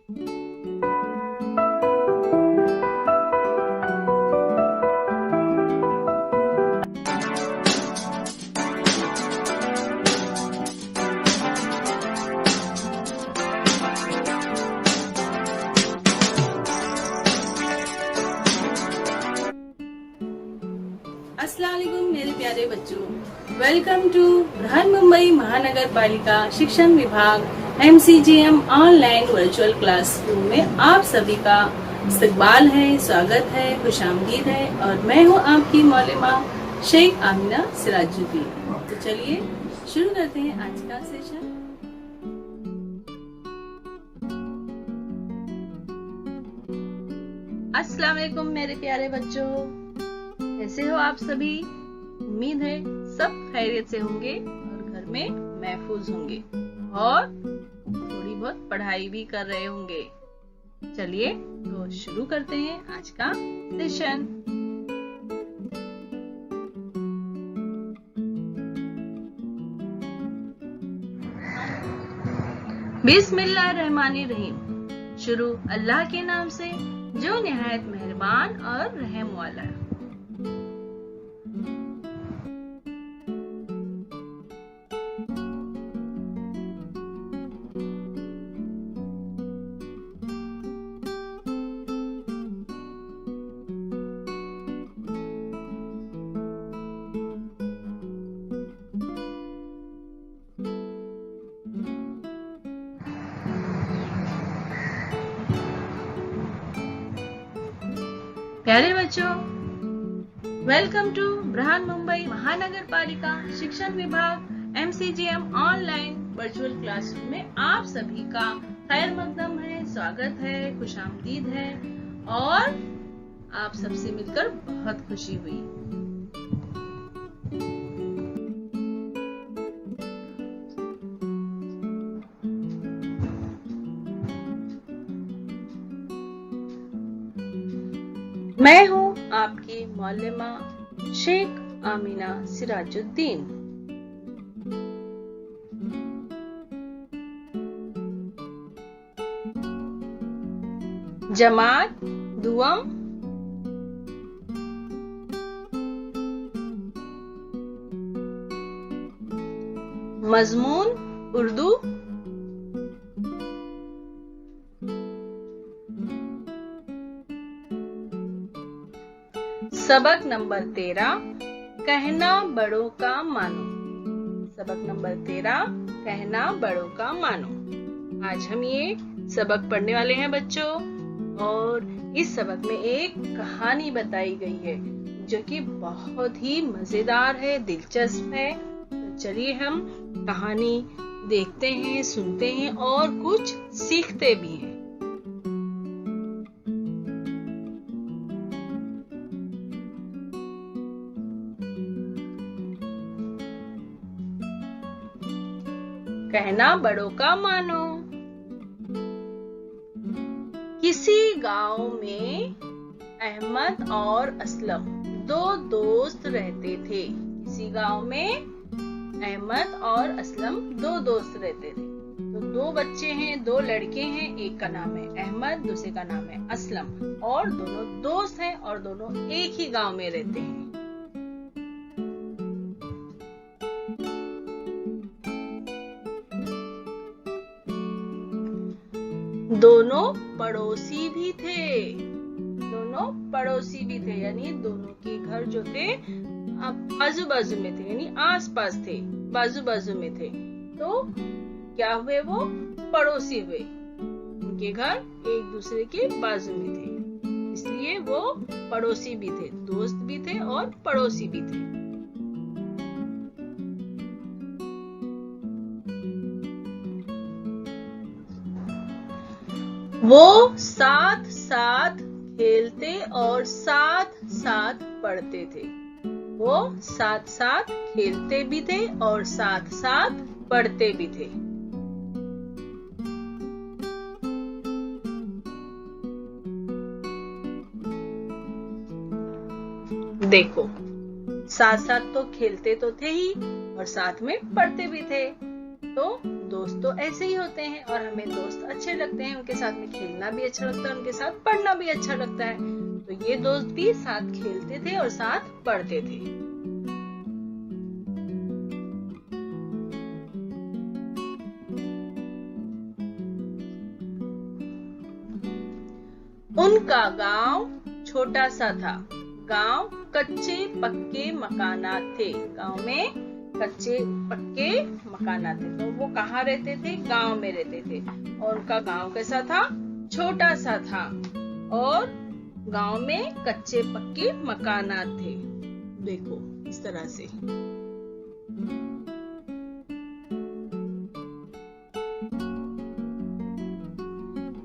अस्सलाम वालेकुम मेरे प्यारे बच्चों, वेलकम टू बृहन्मुंबई महानगर पालिका शिक्षण विभाग MCGM ऑनलाइन वर्चुअल क्लासरूम में आप सभी का इस्तकबाल है, स्वागत है, खुशामदीद है और मैं हूँ आपकी मौलिमा शेख आमिना सिराजुद्दीन। तो चलिए शुरू करते हैं आज का सेशन। अस्सलाम वालेकुम मेरे प्यारे बच्चों, कैसे हो आप सभी? उम्मीद है सब खैरियत से होंगे और घर में महफूज होंगे और थोड़ी बहुत पढ़ाई भी कर रहे होंगे। चलिए तो शुरू करते हैं आज का सेशन। बिस्मिल्लाहिर्रहमानिर्रहीम। शुरू अल्लाह के नाम से जो निहायत मेहरबान और रहम वाला है। प्यारे बच्चों, वेलकम टू बृहन्मुंबई महानगर पालिका शिक्षण विभाग MCGM ऑनलाइन वर्चुअल क्लासरूम में आप सभी का खैर मकदम है, स्वागत है, खुशामदीद है और आप सबसे मिलकर बहुत खुशी हुई। मैं हूँ आपकी मौलिमा शेख आमिना सिराजुद्दीन। जमात दुआम मजमून उर्दू, सबक नंबर 13 कहना बड़ों का मानो। सबक नंबर 13 कहना बड़ों का मानो। आज हम ये सबक पढ़ने वाले हैं बच्चों और इस सबक में एक कहानी बताई गई है जो कि बहुत ही मजेदार है, दिलचस्प है। तो चलिए हम कहानी देखते हैं, सुनते हैं और कुछ सीखते भी हैं। कहना बड़ों का मानो। किसी गांव में अहमद और असलम दो दोस्त रहते थे। किसी गांव में अहमद और असलम दो दोस्त रहते थे। तो दो बच्चे हैं, दो लड़के हैं, एक का नाम है अहमद, दूसरे का नाम है असलम और दोनों दोस्त हैं और दोनों एक ही गांव में रहते हैं। दोनों पड़ोसी भी थे। दोनों पड़ोसी भी थे यानी दोनों के घर जो थे बाजू बाजू में थे, यानी आस पास थे, बाजू बाजू में थे। तो क्या हुए? वो पड़ोसी हुए। उनके घर एक दूसरे के बाजू में थे, इसलिए वो पड़ोसी भी थे, दोस्त भी थे और पड़ोसी भी थे। वो साथ साथ खेलते और साथ साथ पढ़ते थे। वो साथ साथ खेलते भी थे और साथ साथ पढ़ते भी थे। देखो, साथ साथ तो खेलते तो थे ही और साथ में पढ़ते भी थे। तो दोस्त तो ऐसे ही होते हैं और हमें दोस्त अच्छे लगते हैं, उनके साथ में खेलना भी अच्छा लगता है, उनके साथ पढ़ना भी अच्छा लगता है। तो ये दोस्त भी साथ खेलते थे और साथ पढ़ते थे। उनका गांव छोटा सा था। गांव कच्चे पक्के मकानात थे। गांव में कच्चे पक्के मकानात थे। तो वो कहाँ रहते थे? गांव में रहते थे। और उनका गांव कैसा था? छोटा सा था। और गांव में कच्चे पक्के मकानात थे। देखो इस तरह से।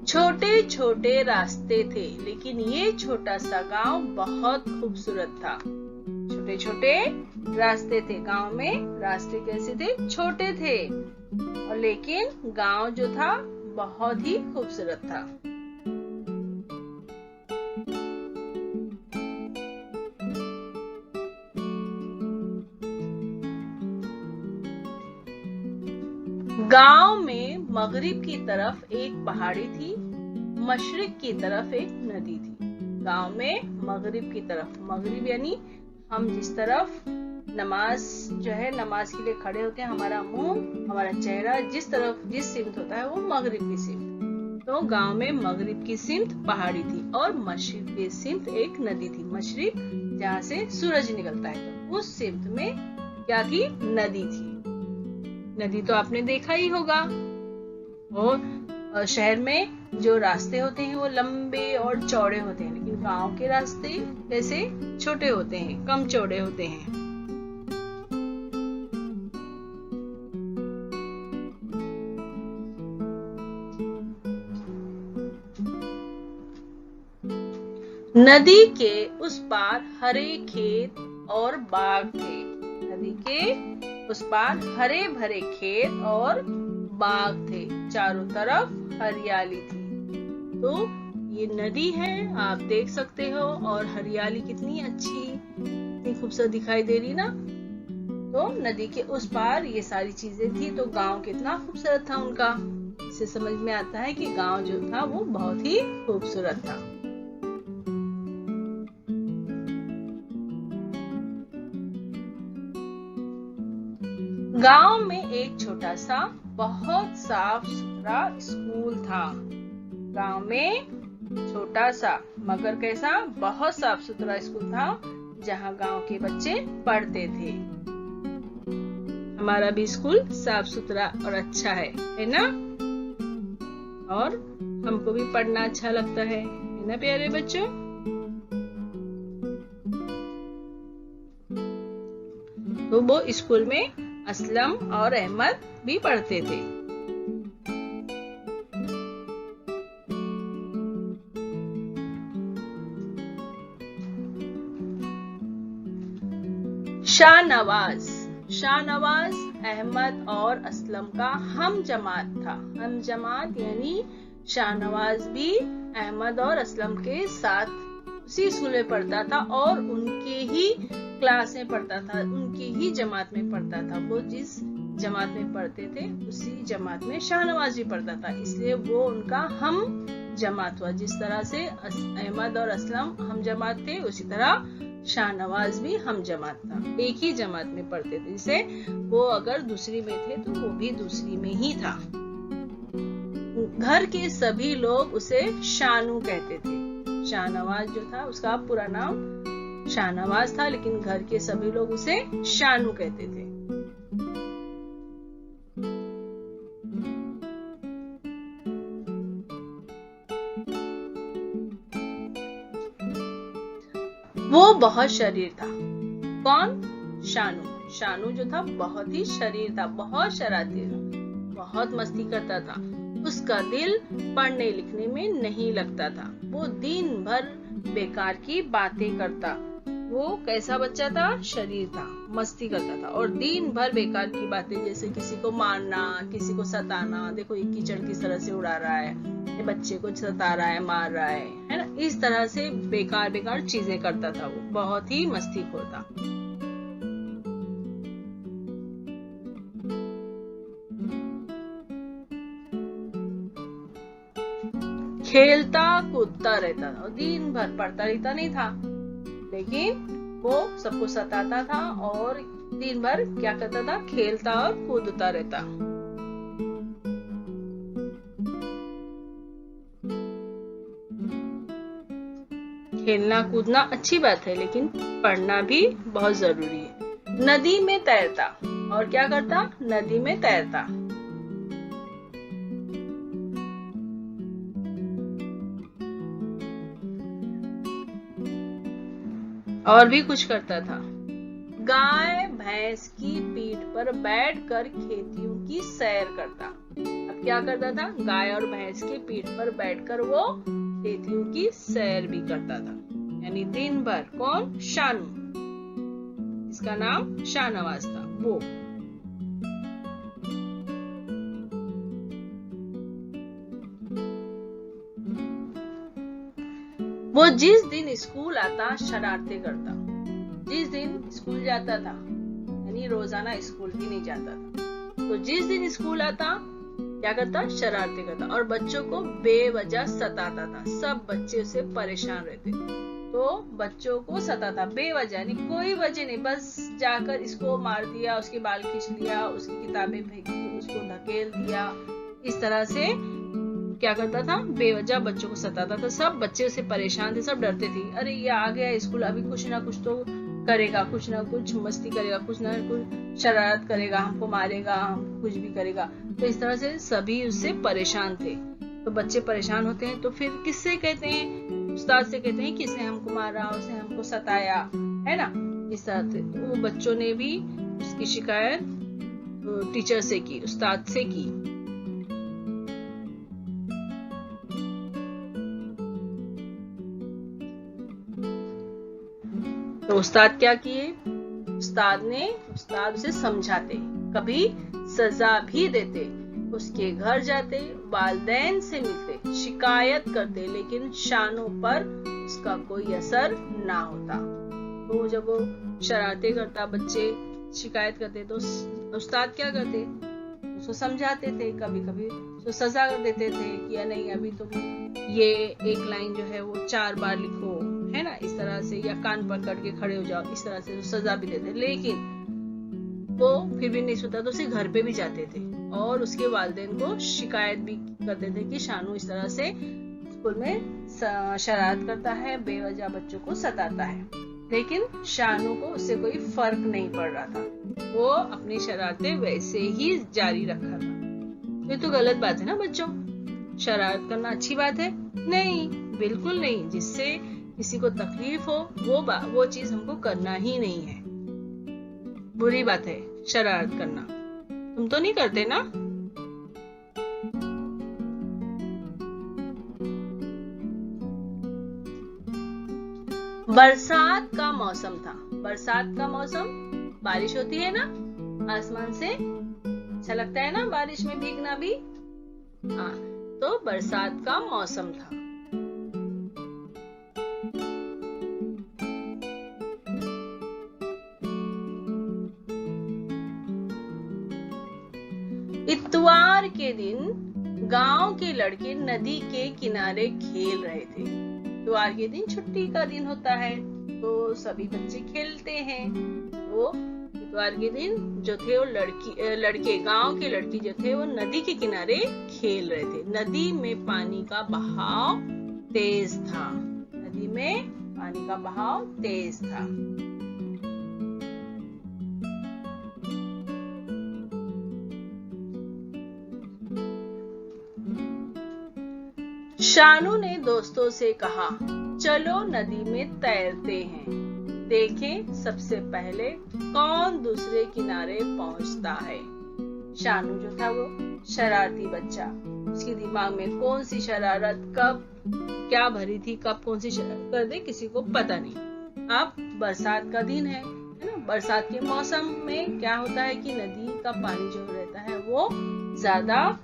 छोटे छोटे रास्ते थे, लेकिन ये छोटा सा गांव बहुत खूबसूरत था। छोटे छोटे रास्ते थे। गांव में रास्ते कैसे थे? छोटे थे। और लेकिन गांव जो था बहुत ही खूबसूरत था। गांव में मगरिब की तरफ एक पहाड़ी थी, मशरिक की तरफ एक नदी थी। गांव में मगरिब की तरफ, मगरिब यानी हम जिस तरफ नमाज जो है, नमाज के लिए खड़े होते हैं, हमारा मुंह, हमारा चेहरा जिस तरफ जिस सिमत होता है वो मगरिब की सिमत। तो गांव में मगरिब की सिमत पहाड़ी थी और मशरिक की सिमत एक नदी थी। मशरिक जहाँ से सूरज निकलता है, तो उस सिमत में क्या थी? नदी थी। नदी तो आपने देखा ही होगा। और शहर में जो रास्ते होते हैं वो लंबे और चौड़े होते हैं, लेकिन गांव के रास्ते वैसे छोटे होते हैं, कम चौड़े होते हैं। नदी के उस पार हरे खेत और बाग थे। नदी के उस पार हरे भरे खेत और बाग थे। चारों तरफ हरियाली थी। तो ये नदी है, आप देख सकते हो, और हरियाली कितनी अच्छी, कितनी खूबसूरत दिखाई दे रही ना। तो नदी के उस पार ये सारी चीजें थी, तो गांव कितना खूबसूरत था उनका। इससे समझ में आता है कि गांव जो था वो बहुत ही खूबसूरत था। गांव में एक छोटा सा बहुत साफ सुथरा स्कूल था। गांव में छोटा सा मगर कैसा? बहुत साफ सुथरा स्कूल था, जहां गांव के बच्चे पढ़ते थे। हमारा भी स्कूल साफ सुथरा और अच्छा है ना? और हमको भी पढ़ना अच्छा लगता है ना प्यारे बच्चों? तो वो स्कूल में असलम और अहमद भी पढ़ते थे। शाहनवाज अहमद और असलम का हम जमात था। हम जमात यानी शाहनवाज भी अहमद और असलम के साथ उसी स्कूल में पढ़ता था और उनके ही क्लास में पढ़ता था, उनकी ही जमात में पढ़ता था। वो जिस जमात में पढ़ते थे उसी जमात में शाहनवाज भी पढ़ता था, इसलिए वो उनका हम जमात हुआ। जिस तरह से अहमद और असलम हम जमात थे, उसी तरह शाहनवाज भी हम जमात था। एक ही जमात में पढ़ते थे, जैसे वो अगर दूसरी में थे तो वो भी दूसरी में ही था। घर के सभी लोग उसे शानू कहते थे। शाहनवाज जो था उसका पूरा नाम शाहनवाज था, लेकिन घर के सभी लोग उसे शानू कहते थे। वो बहुत शरीर था। कौन? शानू। शानू जो था बहुत ही शरीर था, बहुत शरारती था, बहुत मस्ती करता था। उसका दिल पढ़ने लिखने में नहीं लगता था। वो दिन भर बेकार की बातें करता। वो कैसा बच्चा था? शरीर था, मस्ती करता था और दिन भर बेकार की बातें, जैसे किसी को मारना, किसी को सताना। देखो ये कीचड़ किस तरह से उड़ा रहा है, ये बच्चे को सता रहा है, मार रहा है ना? इस तरह से बेकार बेकार चीजें करता था। वो बहुत ही मस्तीखोर था। खेलता कूदता रहता था और दिन भर पढ़ता लिखता नहीं था, लेकिन वो सबको सताता था और दिन भर क्या करता था, खेलता और कूदता रहता। खेलना कूदना अच्छी बात है, लेकिन पढ़ना भी बहुत जरूरी है। नदी में तैरता, और क्या करता, नदी में तैरता। और भी कुछ करता था। गाय भैंस की पीठ पर बैठकर खेतियों की सैर करता। अब क्या करता था, गाय और भैंस की पीठ पर बैठकर वो खेतियों की सैर भी करता था, यानी दिन भर। कौन, शानू, इसका नाम शाहनवाज था। वो जिस दिन स्कूल आता शरारतें करता। जिस दिन स्कूल जाता था, यानी रोजाना स्कूल भी नहीं जाता था, तो जिस दिन स्कूल आता क्या करता, शरारतें करता और बच्चों को बेवजह सताता था। सब बच्चे उसे परेशान रहते, तो बच्चों को सताता बेवजह, यानी कोई वजह नहीं, बस जाकर इसको मार दिया, उसके बाल खींच लिया, उसकी किताबें फेंक दी, उसको ढकेल दिया। इस तरह से क्या करता था, बेवजह बच्चों को सताता था। सब बच्चे उसे परेशान थे, सब डरते थे, अरे ये आ गया स्कूल, अभी कुछ ना कुछ तो करेगा, कुछ ना कुछ मस्ती करेगा, कुछ ना कुछ शरारत करेगा, हमको मारेगा, हम कुछ भी करेगा। तो इस तरह से सभी उससे परेशान थे। तो बच्चे परेशान होते हैं तो फिर किससे कहते हैं, उस्ताद से कहते हैं कि इसने हमको मारा, उसने हमको सताया, है ना। इस तरह से तो वो बच्चों ने भी उसकी शिकायत टीचर से की, उस्ताद से की। तो उस्ताद क्या किए, उस्ताद उसे समझाते, कभी सजा भी देते, उसके घर जाते, वालिदैन से मिलते, शिकायत करते, लेकिन शानू पर उसका कोई असर ना होता। तो जब वो शरारतें करता, बच्चे शिकायत करते, तो उस्ताद क्या करते, उसको समझाते थे, कभी कभी उसको सजा देते थे कि नहीं अभी तुम ये एक लाइन जो है वो 4 बार लिखो, है ना, इस तरह से, या कान पकड़ के खड़े हो जाओ, इस तरह से सजा भी देते। लेकिन वो फिर भी नहीं सुनता, तो उसे घर पे भी जाते थे और उसके वालिदैन को शिकायत भी करते थे कि शानू इस तरह से स्कूल में शरारत करता है, बेवजह बच्चों को सताता है। लेकिन शानू को उससे कोई फर्क नहीं पड़ रहा था, वो अपनी शरारतें वैसे ही जारी रखा था। ये तो गलत बात है ना बच्चों, शरारत करना अच्छी बात है? नहीं, बिल्कुल नहीं। जिससे किसी को तकलीफ हो वो चीज हमको करना ही नहीं है, बुरी बात है शरारत करना। तुम तो नहीं करते ना? बरसात का मौसम था। बरसात का मौसम, बारिश होती है ना आसमान से, अच्छा लगता है ना बारिश में भीगना भी। हाँ, तो बरसात का मौसम था। इतवार के दिन गांव के लड़के नदी के किनारे खेल रहे थे। इतवार के दिन छुट्टी का दिन होता है, तो सभी बच्चे खेलते हैं। वो इतवार के दिन जो थे वो लड़के गांव के लड़के जो थे वो नदी के किनारे खेल रहे थे। नदी में पानी का बहाव तेज था। नदी में पानी का बहाव तेज था। शानू ने दोस्तों से कहा, चलो नदी में तैरते हैं, देखें सबसे पहले कौन दूसरे किनारे पहुंचता है। शानू जो था वो शरारती बच्चा, उसके दिमाग में कौन सी शरारत कब क्या भरी थी, कब कौन सी शरारत कर दे किसी को पता नहीं। अब बरसात का दिन है ना, बरसात के मौसम में क्या होता है कि नदी का पानी जो रहता है वो ज्यादा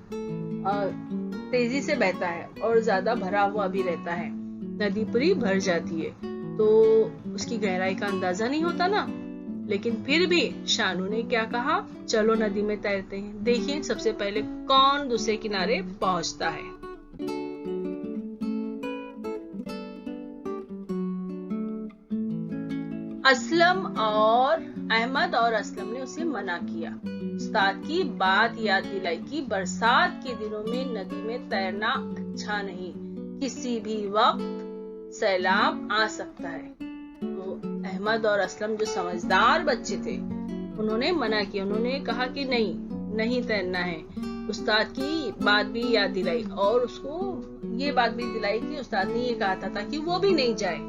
तेजी से बहता है और ज्यादा भरा हुआ भी रहता है। नदी पूरी भर जाती है तो उसकी गहराई का अंदाजा नहीं होता ना। लेकिन फिर भी शानू ने क्या कहा, चलो नदी में तैरते हैं, देखिए सबसे पहले कौन दूसरे किनारे पहुंचता है। अहमद और असलम ने उसे मना किया। उस्ताद की बात याद दिलाई कि बरसात के दिनों में नदी में तैरना अच्छा नहीं, किसी भी वक्त सैलाब आ सकता है। तो अहमद और असलम जो समझदार बच्चे थे, उन्होंने मना किया। उन्होंने कहा कि नहीं तैरना है। उस्ताद की बात भी याद दिलाई और उसको ये बात भी दिलाई कि उस्ताद ने ये कहा था ताकि वो भी नहीं जाए।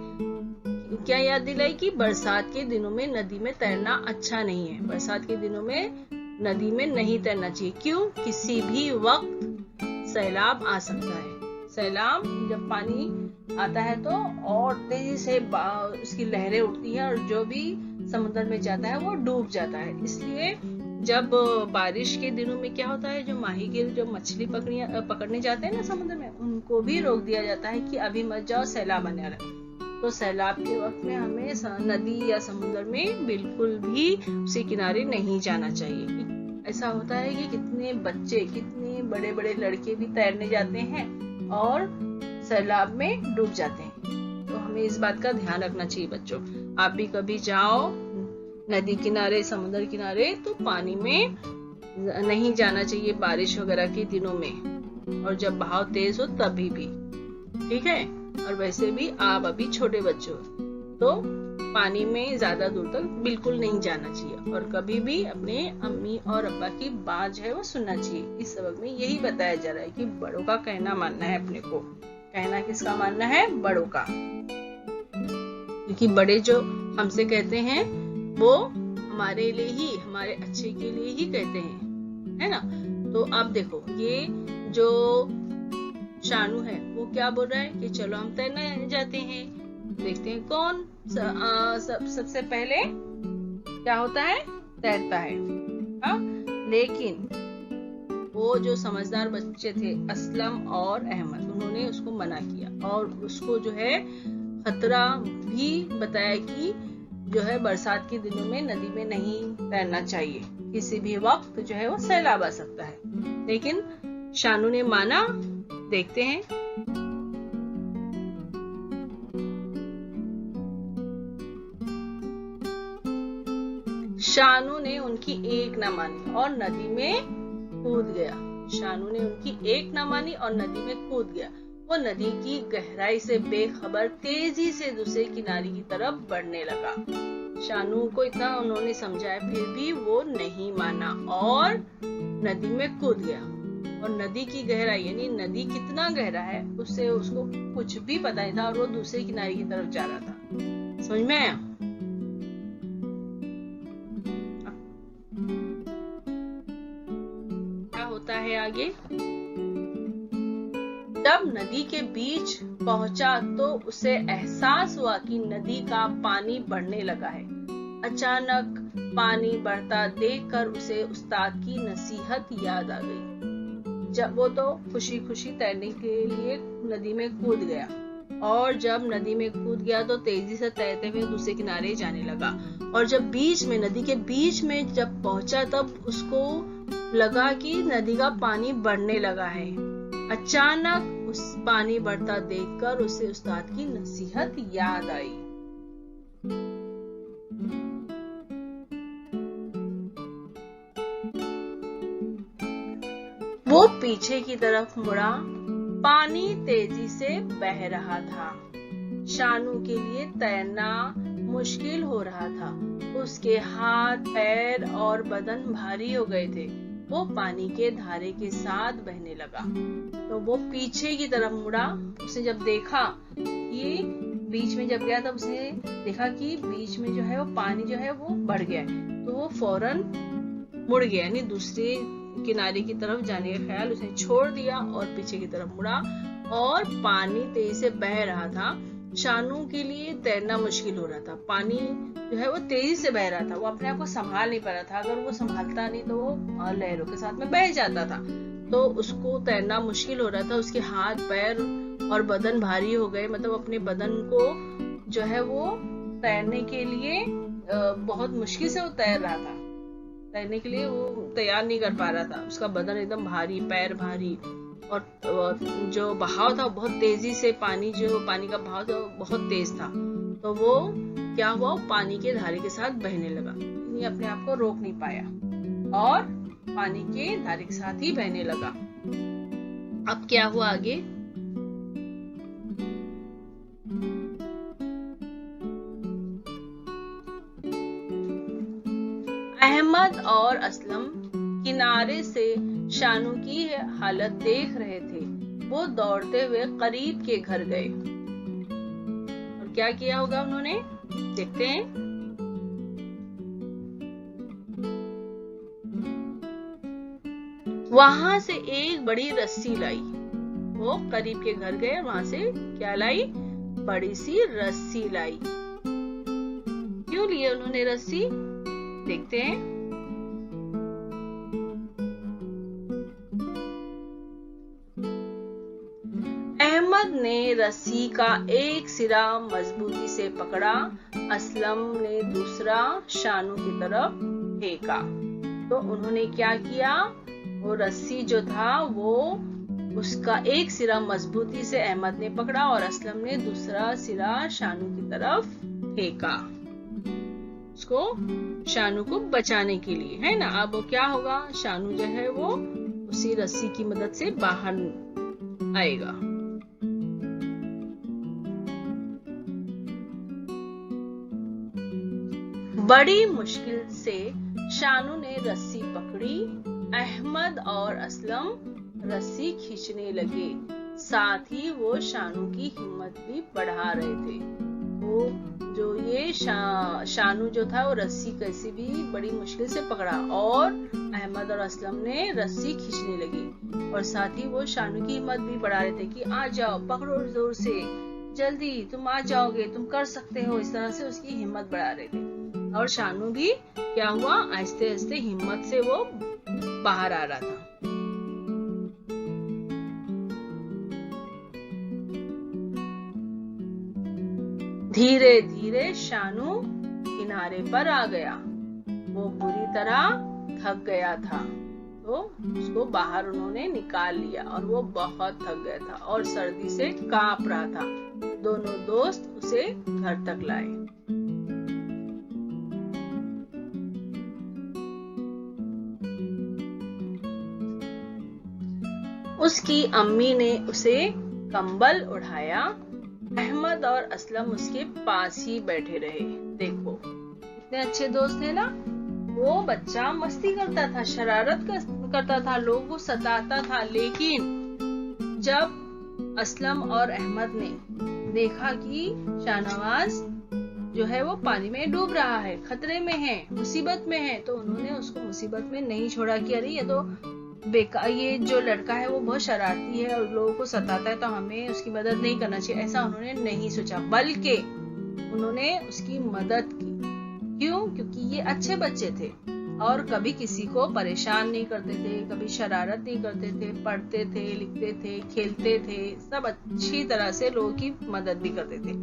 क्या याद दिलाई कि बरसात के दिनों में नदी में तैरना अच्छा नहीं है। बरसात के दिनों में नदी में नहीं तैरना चाहिए। क्यों? किसी भी वक्त सैलाब आ सकता है। सैलाब जब पानी आता है तो और तेजी से उसकी लहरें उठती है और जो भी समुद्र में जाता है वो डूब जाता है। इसलिए जब बारिश के दिनों में क्या होता है, जो माहीगीर जो मछली पकड़ने जाते हैं ना समुद्र में, उनको भी रोक दिया जाता है कि अभी मत जाओ, सैलाब आने वाला है। तो सैलाब के वक्त में हमें नदी या समुद्र में बिल्कुल भी उसके किनारे नहीं जाना चाहिए। ऐसा होता है कि कितने बच्चे, कितने बड़े बड़े लड़के भी तैरने जाते हैं और सैलाब में डूब जाते हैं। तो हमें इस बात का ध्यान रखना चाहिए बच्चों। आप भी कभी जाओ नदी किनारे, समुद्र किनारे, तो पानी में नहीं जाना चाहिए बारिश वगैरह के दिनों में, और जब बहाव तेज हो तभी भी, ठीक है। और वैसे भी आप अभी छोटे बच्चे हो तो पानी में ज्यादा दूर तक बिल्कुल नहीं जाना चाहिए और कभी भी अपने अम्मी और अब्बा की बात जो है वो सुनना चाहिए। इस सबक में यही बताया जा रहा है कि बड़ों का कहना मानना है अपने को। कहना किसका मानना है? बड़ों का। क्योंकि बड़े जो हमसे कहते हैं वो हमारे लिए ही, हमारे अच्छे के लिए ही कहते हैं, है ना। तो आप देखो, ये जो शानू है वो क्या बोल रहा है कि चलो हम तैरने जाते हैं। देखते हैं कौन सबसे पहले क्या होता है, तैरता है। हाँ, लेकिन वो जो समझदार बच्चे थे असलम और अहमद, उन्होंने उसको मना किया और उसको जो है खतरा भी बताया कि जो है बरसात के दिनों में नदी में नहीं तैरना चाहिए, किसी भी वक्त जो है वो सैलाब आ सकता है। लेकिन शानू ने माना। देखते हैं। शानू ने उनकी एक न मानी और नदी में कूद गया। शानू ने उनकी एक न मानी और नदी में कूद गया। वो नदी की गहराई से बेखबर तेजी से दूसरे किनारे की तरफ बढ़ने लगा। शानू को इतना उन्होंने समझाया, फिर भी वो नहीं माना और नदी में कूद गया। और नदी की गहराई यानी नदी कितना गहरा है उससे उसको कुछ भी पता नहीं था और वो दूसरे किनारे की तरफ जा रहा था। समझ में आया? क्या होता है आगे? जब नदी के बीच पहुंचा तो उसे एहसास हुआ कि नदी का पानी बढ़ने लगा है। अचानक पानी बढ़ता देखकर उसे उस्ताद की नसीहत याद आ गई। जब वो तो खुशी खुशी तैरने के लिए नदी में कूद गया और जब नदी में कूद गया तो तेजी से तैरते हुए दूसरे किनारे जाने लगा। और जब बीच में, नदी के बीच में जब पहुंचा तब उसको लगा कि नदी का पानी बढ़ने लगा है। अचानक उस पानी बढ़ता देखकर उसे उस्ताद की नसीहत याद आई। वो पीछे की तरफ मुड़ा। पानी तेजी से बह रहा था। शानू के लिए तैरना मुश्किल हो रहा था। उसके हाथ, पैर और बदन भारी हो गए थे। वो पानी के धारे के साथ बहने लगा तो वो पीछे की तरफ मुड़ा। उसने जब देखा कि बीच में जब गया तब उसने देखा कि बीच में जो है वो पानी जो है वो बढ़ गया है, तो वो फौरन मुड़ गया, यानी दूसरे किनारे की तरफ जाने का ख्याल उसने छोड़ दिया और पीछे की तरफ मुड़ा और पानी तेजी से बह रहा था। शानू के लिए तैरना मुश्किल हो रहा था। पानी जो है वो तेजी से बह रहा था। वो अपने आप को संभाल नहीं पा रहा था। अगर वो संभालता नहीं तो वो लहरों के साथ में बह जाता था। तो उसको तैरना मुश्किल हो रहा था। उसके हाथ, पैर और बदन भारी हो गए। मतलब अपने बदन को जो है वो तैरने के लिए बहुत मुश्किल से वो तैर रहा था। तैरने के लिए वो तैयार नहीं कर पा रहा था। उसका बदन एकदम भारी, पैर भारी और जो बहाव था बहुत तेजी से पानी का बहाव था बहुत तेज था, तो वो क्या हुआ, पानी के धारे के साथ बहने लगा। ये अपने आप को रोक नहीं पाया और पानी के धारे के साथ ही बहने लगा। अब क्या हुआ आगे, अहमद और असलम किनारे से शानू की हालत देख रहे थे। वो दौड़ते हुए करीब के घर गए और क्या किया होगा उन्होंने, देखते हैं। वहां से एक बड़ी रस्सी लाई। वो करीब के घर गए, वहां से क्या लाई, बड़ी सी रस्सी लाई। क्यों लिए उन्होंने रस्सी, देखते हैं। अहमद ने रस्सी का एक सिरा मजबूती से पकड़ा, असलम ने दूसरा शानू की तरफ फेंका। तो उन्होंने क्या किया, वो रस्सी जो था वो उसका एक सिरा मजबूती से अहमद ने पकड़ा और असलम ने दूसरा सिरा शानू की तरफ फेंका, उसको शानू को बचाने के लिए, है ना। अब वो क्या होगा, शानू जो है वो उसी रस्सी की मदद से बाहर आएगा। बड़ी मुश्किल से शानू ने रस्सी पकड़ी। अहमद और असलम रस्सी खींचने लगे, साथ ही वो शानू की हिम्मत भी बढ़ा रहे थे। वो जो ये शानू जो था वो रस्सी कैसे भी बड़ी मुश्किल से पकड़ा और अहमद और असलम ने रस्सी खींचने लगी और साथ ही वो शानू की हिम्मत भी बढ़ा रहे थे कि आ जाओ, पकड़ो जोर से, जल्दी तुम आ जाओगे, तुम कर सकते हो। इस तरह से उसकी हिम्मत बढ़ा रहे थे और शानू भी क्या हुआ, आहिस्ते आहिस्ते हिम्मत से वो बाहर आ रहा था। धीरे धीरे शानू किनारे पर आ गया। वो बुरी तरह थक गया था, तो उसको बाहर उन्होंने निकाल लिया और वो बहुत थक गया था और सर्दी से कांप रहा था। दोनों दोस्त उसे घर तक लाए। उसकी अम्मी ने उसे कंबल उठाया। अहमद और असलम उसके पास ही बैठे रहे। देखो कितने अच्छे दोस्त हैं ना। वो बच्चा मस्ती करता था, शरारत करता था, लोगों को सताता था, लेकिन जब असलम और अहमद ने देखा कि शाहनवाज जो है वो पानी में डूब रहा है, खतरे में है, मुसीबत में है, तो उन्होंने उसको मुसीबत में नहीं छोड़ा कि अरे ये तो बेकार, ये जो लड़का है वो बहुत शरारती है और लोगों को सताता है, तो हमें उसकी मदद नहीं करना चाहिए। ऐसा उन्होंने नहीं सोचा, बल्कि उन्होंने उसकी मदद की। क्यों? क्योंकि ये अच्छे बच्चे थे और कभी किसी को परेशान नहीं करते थे, कभी शरारत नहीं करते थे, पढ़ते थे, लिखते थे, खेलते थे, सब अच्छी तरह से लोगों की मदद भी करते थे।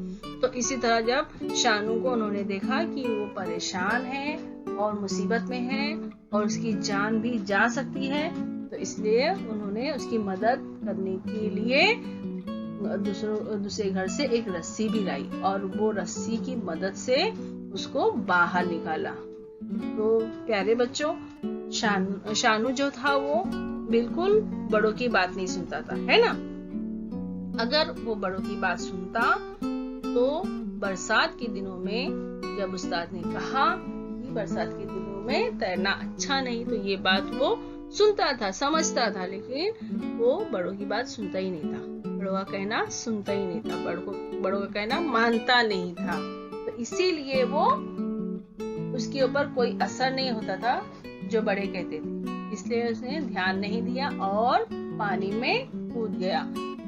तो इसी तरह जब शानू को उन्होंने देखा कि वो परेशान है और मुसीबत में है और उसकी जान भी जा सकती है, तो इसलिए उन्होंने उसकी मदद करने के लिए दूसरे घर से एक रस्सी भी लाई और वो रस्सी की मदद से उसको बाहर निकाला। तो प्यारे बच्चों, शानू जो था वो बिल्कुल बड़ों की बात नहीं सुनता था, है ना। अगर वो बड़ों की बात सुनता तो बरसात के दिनों में जब उस्ताद ने कहा कि बरसात के दिनों में तैरना अच्छा नहीं, तो ये बात वो सुनता था, समझता था, लेकिन वो बड़ों की बात सुनता ही नहीं था, बड़ों का कहना सुनता ही नहीं था, बड़ों का कहना मानता नहीं था। तो इसीलिए वो उसके ऊपर कोई असर नहीं होता था जो बड़े कहते थे, इसलिए उसने ध्यान नहीं दिया और पानी में कूद गया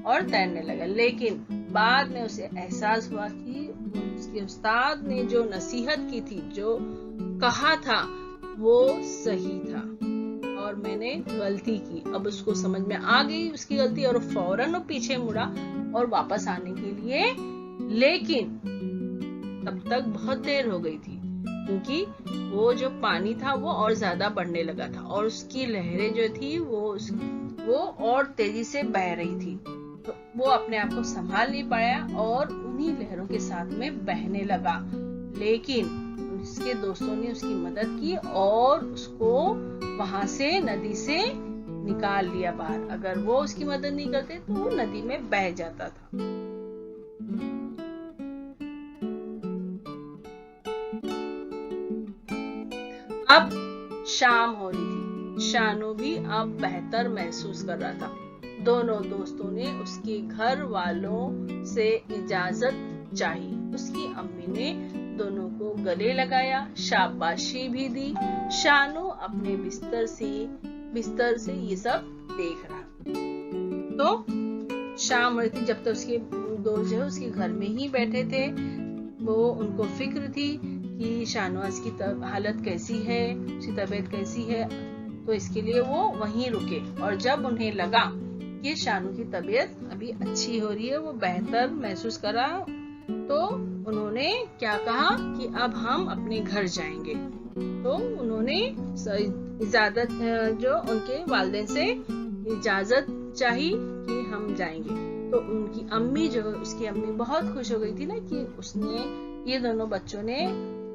और तैरने लगा। लेकिन बाद में उसे एहसास हुआ कि उसके उस्ताद ने जो नसीहत की थी, जो कहा था, वो सही था और मैंने गलती की। अब उसको समझ में आ गई उसकी गलती और फौरन वो पीछे मुड़ा और वापस आने के लिए, लेकिन तब तक बहुत देर हो गई थी क्योंकि वो जो पानी था वो और ज्यादा बढ़ने लगा था और उसकी लहरें जो थी वो वो और तेजी से बह रही थी। तो वो अपने आप को संभाल नहीं पाया और उन्हीं लहरों के साथ में बहने लगा। लेकिन उसके दोस्तों ने उसकी मदद की और उसको वहां से, नदी से निकाल लिया बाहर। अगर वो उसकी मदद नहीं करते तो वो नदी में बह जाता था। अब शाम हो रही थी। शानू भी अब बेहतर महसूस कर रहा था। दोनों दोस्तों ने उसके घर वालों से इजाजत चाही। उसकी अम्मी ने दोनों को गले लगाया, शाबाशी भी दी। शानू अपने बिस्तर से ये सब देख रहा। तो शाम हो रही थी, जब तक उसके दोस्त जो है उसके घर में ही बैठे थे। वो उनको फिक्र थी कि शाहनवाज की हालत कैसी है, उसकी तबीयत कैसी है। तो इसके लिए वो वहीं रुके और जब उन्हें लगा कि शानू की तबीयत अभी अच्छी हो रही है, वो बेहतर महसूस कर रहा, तो उन्होंने क्या कहा कि अब हम अपने घर जाएंगे। तो उन्होंने इजाजत, जो उनके वालिदैन से इजाजत चाही कि हम जाएंगे। तो उनकी अम्मी, जो उसकी अम्मी बहुत खुश हो गई थी ना कि ये दोनों बच्चों ने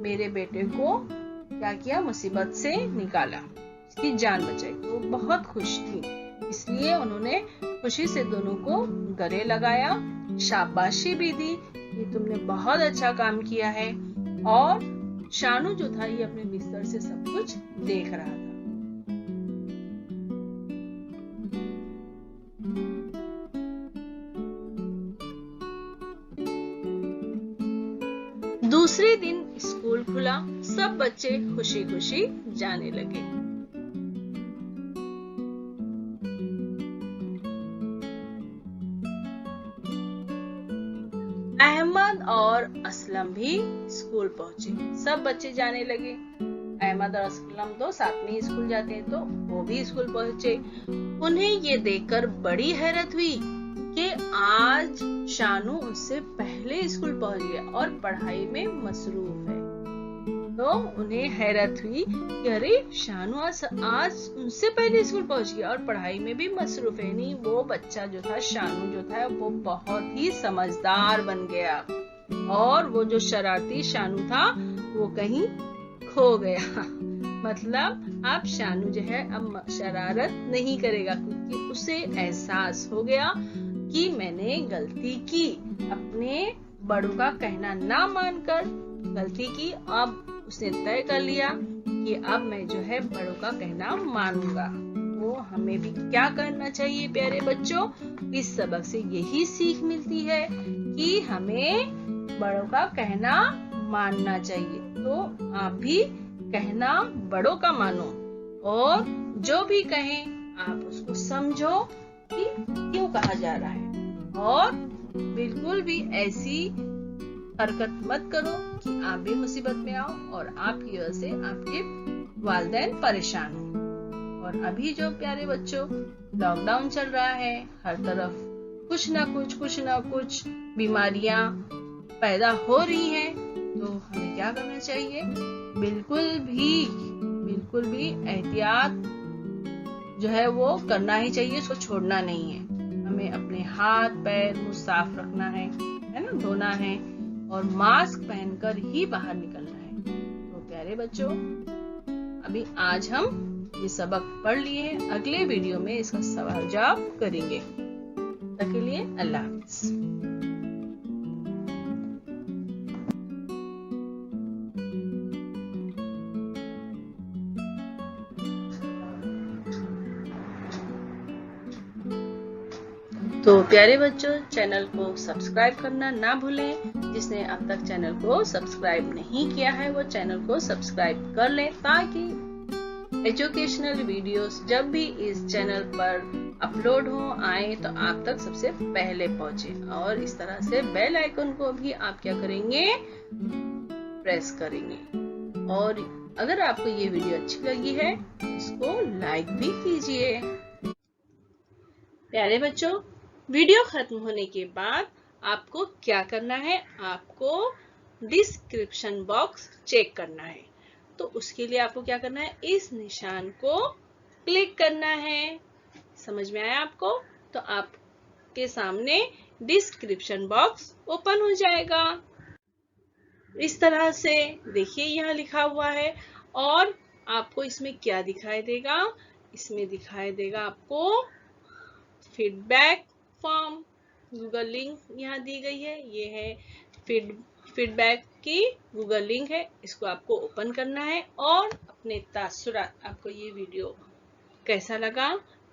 मेरे बेटे को क्या किया, मुसीबत से निकाला, उसकी जान बचाई। तो बहुत खुश थी, इसलिए उन्होंने खुशी से दोनों को गले लगाया, शाबाशी भी दी कि तुमने बहुत अच्छा काम किया है। और शानू जो था ये अपने बिस्तर से सब कुछ देख रहा था। दूसरे दिन स्कूल खुला, सब बच्चे खुशी खुशी जाने लगे। अहमद और असलम भी स्कूल पहुंचे। सब बच्चे जाने लगे। अहमद और असलम तो साथ में ही स्कूल जाते हैं, तो वो भी स्कूल पहुंचे। उन्हें ये देखकर बड़ी हैरत हुई कि आज शानू उससे पहले स्कूल पहुंच गया और पढ़ाई में मसरूफ है। तो उन्हें हैरत हुई कि अरे शानू आज उनसे पहले स्कूल पहुंच गया और पढ़ाई में भी मसरूफ है। नहीं, वो बच्चा जो था, शानू जो था, वो बहुत ही समझदार बन गया और वो जो शरारती शानू था वो कहीं खो गया। मतलब अब शानू जो है अब शरारत नहीं करेगा, क्योंकि उसे एहसास हो गया कि मैंने गलती की, अपने बड़ों का कहना ना मानकर गलती की। अब उसने तय कर लिया कि अब मैं जो है बड़ों का कहना मानूंगा। तो हमें भी क्या करना चाहिए प्यारे बच्चों? इस सबक से यही सीख मिलती है कि हमें बड़ों का कहना मानना चाहिए। तो आप भी कहना बड़ों का मानो और जो भी कहें आप उसको समझो कि क्यों कहा जा रहा है, और बिल्कुल भी ऐसी हरकत मत करो कि आप भी मुसीबत में आओ और आपकी वजह से आपके वालिदैन परेशान हो। और अभी जो प्यारे बच्चों लॉकडाउन चल रहा है, हर तरफ कुछ ना कुछ बीमारियां पैदा हो रही हैं, तो हमें क्या करना चाहिए? बिल्कुल भी एहतियात जो है वो करना ही चाहिए, उसको छोड़ना नहीं है। हमें अपने हाथ पैर मुंह साफ रखना है ना, धोना है और मास्क पहनकर ही बाहर निकलना है। तो प्यारे बच्चों, अभी आज हम ये सबक पढ़ लिए हैं, अगले वीडियो में इसका सवाल जवाब करेंगे। तब के लिए अल्लाह हाफिज। तो प्यारे बच्चों, चैनल को सब्सक्राइब करना ना भूलें। जिसने अब तक चैनल को सब्सक्राइब नहीं किया है वो चैनल को सब्सक्राइब कर लें, ताकि एजुकेशनल वीडियोस जब भी इस चैनल पर अपलोड हो आए तो आप तक सबसे पहले पहुंचे। और इस तरह से बेल आइकन को भी आप क्या करेंगे? प्रेस करेंगे। और अगर आपको ये वीडियो अच्छी लगी है इसको लाइक भी कीजिए। प्यारे बच्चों, वीडियो खत्म होने के बाद आपको क्या करना है? आपको डिस्क्रिप्शन बॉक्स चेक करना है। तो उसके लिए आपको क्या करना है? इस निशान को क्लिक करना है। समझ में आया आपको? तो आपके सामने डिस्क्रिप्शन बॉक्स ओपन हो जाएगा। इस तरह से देखिए यहाँ लिखा हुआ है और आपको इसमें क्या दिखाई देगा? इसमें दिखाई देगा आपको फीडबैक फॉर्म। गूगल लिंक यहाँ दी गई है, ये है फीडबैक की गूगल लिंक है। इसको आपको ओपन करना है और अपने तासुरात, आपको ये वीडियो कैसा लगा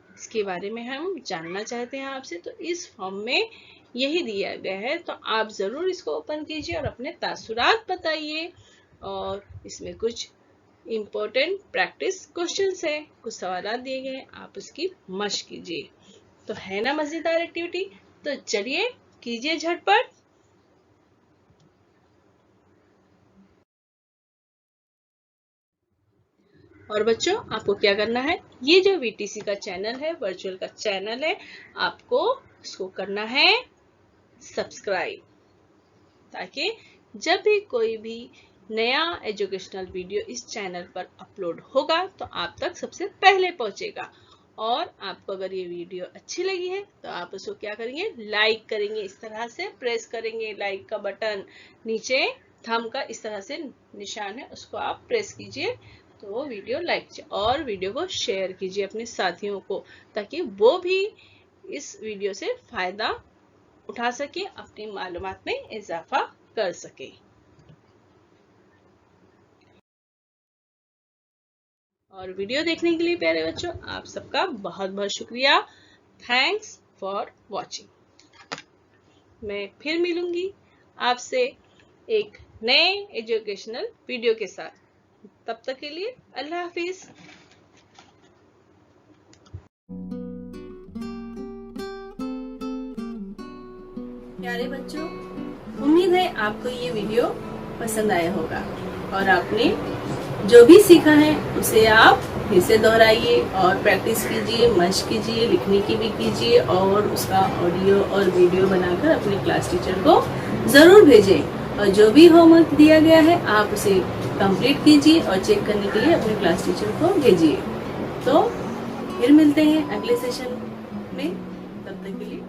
इसके बारे में हम जानना चाहते हैं आपसे। तो इस फॉर्म में यही दिया गया है, तो आप जरूर इसको ओपन कीजिए और अपने तासुरात बताइए। और इसमें कुछ इम्पोर्टेंट प्रैक्टिस क्वेश्चंस है, कुछ सवाल दिए गए हैं, आप उसकी मशक कीजिए। तो है ना मजेदार एक्टिविटी? तो चलिए कीजिए झटपट। और बच्चों आपको क्या करना है, ये जो VTC का चैनल है, वर्चुअल का चैनल है, आपको इसको करना है सब्सक्राइब, ताकि जब भी कोई भी नया एजुकेशनल वीडियो इस चैनल पर अपलोड होगा तो आप तक सबसे पहले पहुंचेगा। और आपको अगर ये वीडियो अच्छी लगी है तो आप उसको क्या करेंगे, लाइक करेंगे। इस तरह से प्रेस करेंगे लाइक का बटन, नीचे थंब का इस तरह से निशान है, उसको आप प्रेस कीजिए तो वो वीडियो लाइक कीजिए। और वीडियो को शेयर कीजिए अपने साथियों को, ताकि वो भी इस वीडियो से फायदा उठा सके, अपनी मालूमात में इजाफा कर सके। और वीडियो देखने के लिए प्यारे बच्चों आप सबका बहुत बहुत शुक्रिया। Thanks for watching. मैं फिर मिलूंगी आपसे एक नए एजुकेशनल वीडियो के साथ। तब तक के लिए अल्लाह हाफिज। प्यारे बच्चों, उम्मीद है आपको ये वीडियो पसंद आया होगा और आपने जो भी सीखा है उसे आप फिर से दोहराइए और प्रैक्टिस कीजिए, मशक कीजिए, लिखने की भी कीजिए और उसका ऑडियो और वीडियो बनाकर अपने क्लास टीचर को जरूर भेजें। और जो भी होमवर्क दिया गया है आप उसे कंप्लीट कीजिए और चेक करने के लिए अपने क्लास टीचर को भेजिए। तो फिर मिलते हैं अगले सेशन में, तब तक के लिए